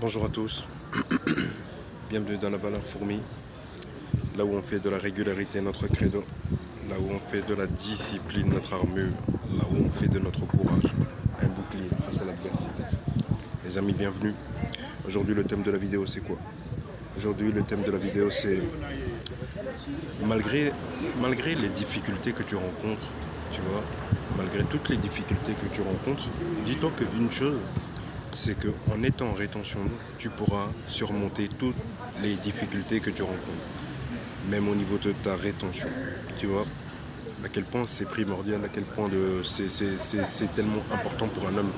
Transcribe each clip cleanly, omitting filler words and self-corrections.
Bonjour à tous, bienvenue dans la valeur fourmi, là où on fait de la régularité notre credo, là où on fait de la discipline notre armure, là où on fait de notre courage un bouclier face à l'adversité. Les amis, bienvenue. Aujourd'hui, le thème de la vidéo, c'est quoi? Aujourd'hui, le thème de la vidéo, c'est malgré les difficultés que tu rencontres, tu vois, malgré toutes les difficultés que tu rencontres, dis-toi qu'une chose, c'est qu'en étant en rétention, tu pourras surmonter toutes les difficultés que tu rencontres, même au niveau de ta rétention. Tu vois, à quel point c'est primordial, à quel point c'est tellement important pour un homme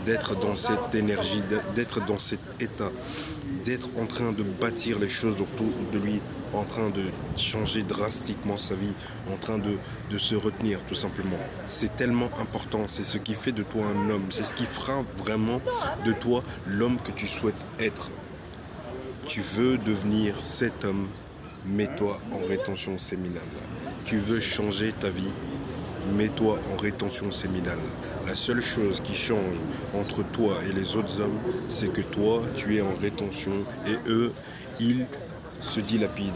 d'être dans cette énergie, d'être dans cet état, d'être en train de bâtir les choses autour de lui, en train de changer drastiquement sa vie, en train de se retenir tout simplement. C'est tellement important, c'est ce qui fait de toi un homme, c'est ce qui fera vraiment de toi l'homme que tu souhaites être. Tu veux devenir cet homme, mets-toi en rétention séminale. Tu veux changer ta vie, mets-toi en rétention séminale. La seule chose qui change entre toi et les autres hommes, c'est que toi, tu es en rétention et eux, ils se dilapident.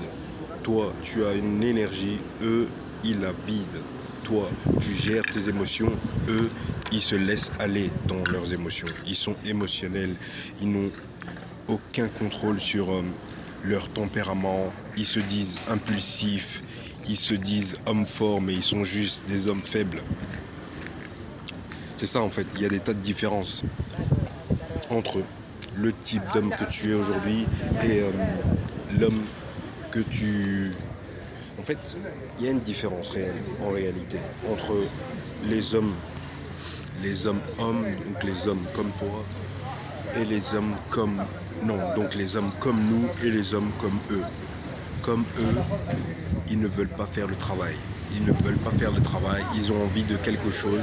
Toi, tu as une énergie, eux, ils la vident. Toi, tu gères tes émotions, eux, ils se laissent aller dans leurs émotions. Ils sont émotionnels, ils n'ont aucun contrôle sur leur tempérament, ils se disent impulsifs, ils se disent hommes forts, mais ils sont juste des hommes faibles. C'est ça en fait, il y a des tas de différences entre le type d'homme que tu es aujourd'hui et l'homme que tu... En fait, il y a une différence réelle, en réalité, entre les hommes hommes, donc les hommes comme toi, et les hommes comme... Non, donc les hommes comme nous et les hommes comme eux. Comme eux, ils ne veulent pas faire le travail. Ils ne veulent pas faire le travail, ils ont envie de quelque chose,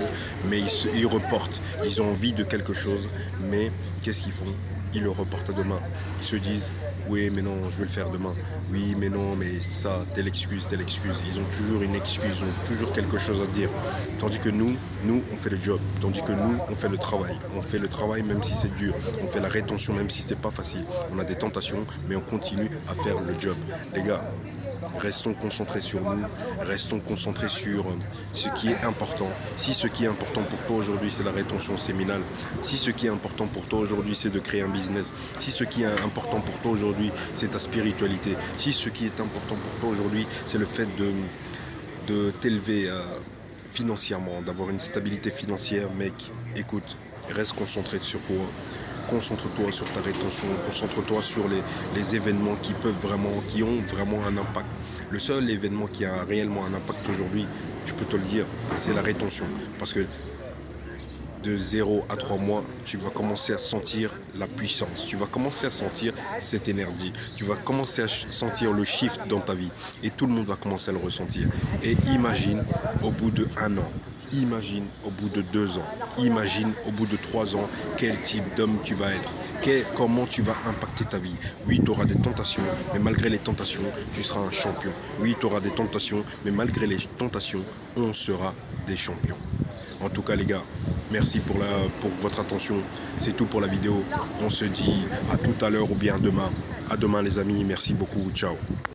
mais ils reportent. Ils ont envie de quelque chose, mais qu'est-ce qu'ils font? Ils le reportent à demain. Ils se disent, oui, mais non, je vais le faire demain. Oui, mais non, mais ça, telle excuse, telle excuse. Ils ont toujours une excuse, ils ont toujours quelque chose à dire. Tandis que nous, on fait le job. Tandis que nous, on fait le travail. On fait le travail même si c'est dur. On fait la rétention même si c'est pas facile. On a des tentations, mais on continue à faire le job. Les gars, restons concentrés sur nous, restons concentrés sur ce qui est important. Si ce qui est important pour toi aujourd'hui c'est la rétention séminale, si ce qui est important pour toi aujourd'hui c'est de créer un business, si ce qui est important pour toi aujourd'hui c'est ta spiritualité, si ce qui est important pour toi aujourd'hui c'est le fait de t'élever financièrement, d'avoir une stabilité financière, mec, écoute, reste concentré sur toi. Concentre-toi sur ta rétention, concentre-toi sur les événements qui ont vraiment un impact. Le seul événement qui a réellement un impact aujourd'hui, je peux te le dire, c'est la rétention. Parce que de 0 à 3 mois, tu vas commencer à sentir la puissance, tu vas commencer à sentir cette énergie, tu vas commencer à sentir le shift dans ta vie et tout le monde va commencer à le ressentir. Et imagine au bout de 1 an, imagine au bout de 2 ans, imagine au bout de 3 ans quel type d'homme tu vas être, comment tu vas impacter ta vie. Oui, tu auras des tentations, mais malgré les tentations, tu seras un champion. Oui, tu auras des tentations, mais malgré les tentations, on sera des champions. En tout cas les gars, merci pour votre attention. C'est tout pour la vidéo. On se dit à tout à l'heure ou bien demain. À demain les amis, merci beaucoup, ciao.